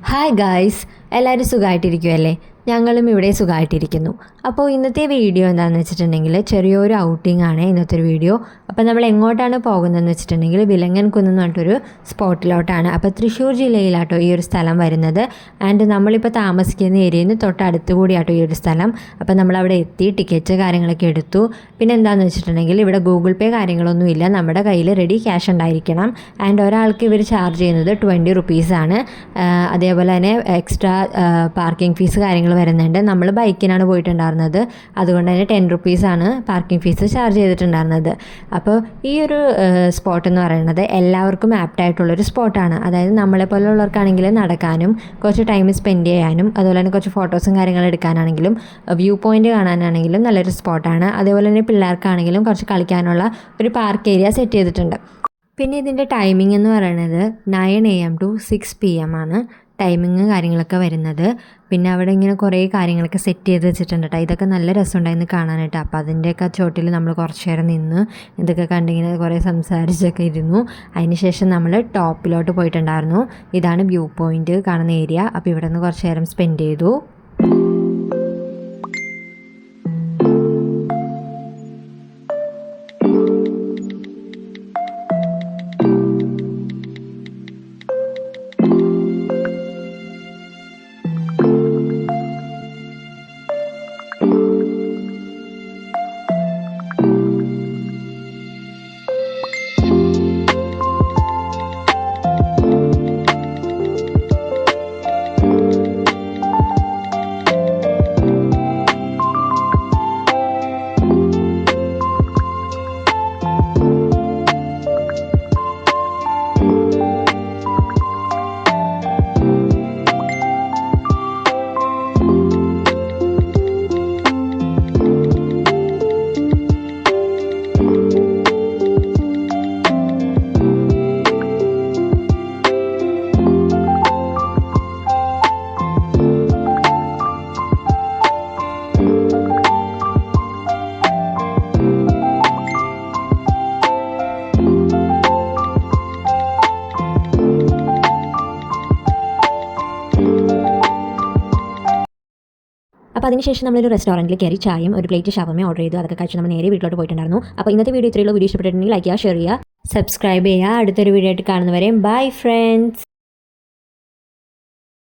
Hi guys, എല്ലാവരും സുഖമായിട്ടിരിക്കുമല്ലേ? ഞങ്ങളും ഇവിടെ സുഖമായിട്ടിരിക്കുന്നു. അപ്പോൾ ഇന്നത്തെ വീഡിയോ എന്താണെന്ന് വെച്ചിട്ടുണ്ടെങ്കിൽ ചെറിയൊരു ഔട്ടിംഗ് ആണ് ഇന്നത്തെ ഒരു വീഡിയോ. അപ്പോൾ നമ്മൾ എങ്ങോട്ടാണ് പോകുന്നതെന്ന് വെച്ചിട്ടുണ്ടെങ്കിൽ വിലങ്ങൻ കുന്ന് എന്ന് പറഞ്ഞിട്ടൊരു സ്പോട്ടിലോട്ടാണ്. അപ്പോൾ തൃശ്ശൂർ ജില്ലയിലാട്ടോ ഈ ഒരു സ്ഥലം വരുന്നത്. ആൻഡ് നമ്മളിപ്പോൾ താമസിക്കുന്ന ഏരിയയിൽ നിന്ന് തൊട്ടടുത്ത് കൂടിയാട്ടോ ഈ ഒരു സ്ഥലം. അപ്പോൾ നമ്മളവിടെ എത്തി ടിക്കറ്റ് കാര്യങ്ങളൊക്കെ എടുത്തു. പിന്നെ എന്താണെന്ന് വെച്ചിട്ടുണ്ടെങ്കിൽ ഇവിടെ ഗൂഗിൾ പേ കാര്യങ്ങളൊന്നുമില്ല, നമ്മുടെ കയ്യിൽ റെഡി ക്യാഷ് ഉണ്ടായിരിക്കണം. ആൻഡ് ഒരാൾക്ക് ഇവർ ചാർജ് ചെയ്യുന്നത് 20 റുപ്പീസാണ്. അതേപോലെ തന്നെ എക്സ്ട്രാ പാർക്കിംഗ് ഫീസ് കാര്യങ്ങൾ വരുന്നുണ്ട്. നമ്മൾ ബൈക്കിനാണ് പോയിട്ടുണ്ടായിരുന്നത്, അതുകൊണ്ട് തന്നെ 10 റുപ്പീസാണ് പാർക്കിംഗ് ഫീസ് ചാർജ് ചെയ്തിട്ടുണ്ടായിരുന്നത്. അപ്പോൾ ഈ ഒരു സ്പോട്ട് എന്ന് പറയുന്നത് എല്ലാവർക്കും ആപ്റ്റായിട്ടുള്ളൊരു സ്പോട്ടാണ്. അതായത് നമ്മളെപ്പോലുള്ളവർക്കാണെങ്കിൽ നടക്കാനും കുറച്ച് ടൈം സ്പെൻഡ് ചെയ്യാനും അതുപോലെ തന്നെ കുറച്ച് ഫോട്ടോസും കാര്യങ്ങളും എടുക്കാനാണെങ്കിലും വ്യൂ പോയിൻ്റ് കാണാനാണെങ്കിലും നല്ലൊരു സ്പോട്ടാണ്. അതേപോലെ തന്നെ പിള്ളേർക്കാണെങ്കിലും കുറച്ച് കളിക്കാനുള്ള ഒരു പാർക്ക് ഏരിയ സെറ്റ് ചെയ്തിട്ടുണ്ട്. പിന്നെ ഇതിൻ്റെ ടൈമിംഗ് എന്ന് പറയുന്നത് 9 AM to 6 PM ആണ് ടൈമിങ് കാര്യങ്ങളൊക്കെ വരുന്നത്. പിന്നെ അവിടെ ഇങ്ങനെ കുറേ കാര്യങ്ങളൊക്കെ സെറ്റ് ചെയ്ത് വെച്ചിട്ടുണ്ട് കേട്ടോ. ഇതൊക്കെ നല്ല രസമുണ്ടായിരുന്നു കാണാനായിട്ട്. അപ്പോൾ അതിൻ്റെയൊക്കെ ചോട്ടിൽ നമ്മൾ കുറച്ച് നേരം നിന്ന് ഇതൊക്കെ കണ്ടിങ്ങനെ കുറേ സംസാരിച്ചൊക്കെ ഇരുന്നു. അതിന് ശേഷം നമ്മൾ ടോപ്പിലോട്ട് പോയിട്ടുണ്ടായിരുന്നു. ഇതാണ് വ്യൂ പോയിൻ്റ് കാണുന്ന ഏരിയ. അപ്പോൾ ഇവിടെ നിന്ന് കുറച്ച് നേരം സ്പെൻഡ് ചെയ്തു. അപ്പോൾ അതിനുശേഷം നമ്മളൊരു റെസ്റ്റോറൻറ്റിൽ കയറി ചായയും ഒരു പ്ലേറ്റ് ഷവർമയും ഓർഡർ ചെയ്തു. അതൊക്കെ കഴിച്ച് നമ്മൾ നേരെ വീട്ടിലോട്ട് പോയിട്ടുണ്ടായിരുന്നു. അപ്പോൾ ഇന്നത്തെ വീഡിയോ ഇത്രയുള്ള. വീഡിയോ ഇഷ്ടപ്പെട്ടിട്ടുണ്ടെങ്കിൽ ലൈക്ക് ചെയ്യുക, ഷെയർ ചെയ്യുക, സബ്സ്ക്രൈബ് ചെയ്യുക. അടുത്തൊരു വീഡിയോ ആയിട്ട് കാണുന്നവരെയും ബൈ ഫ്രണ്ട്സ്.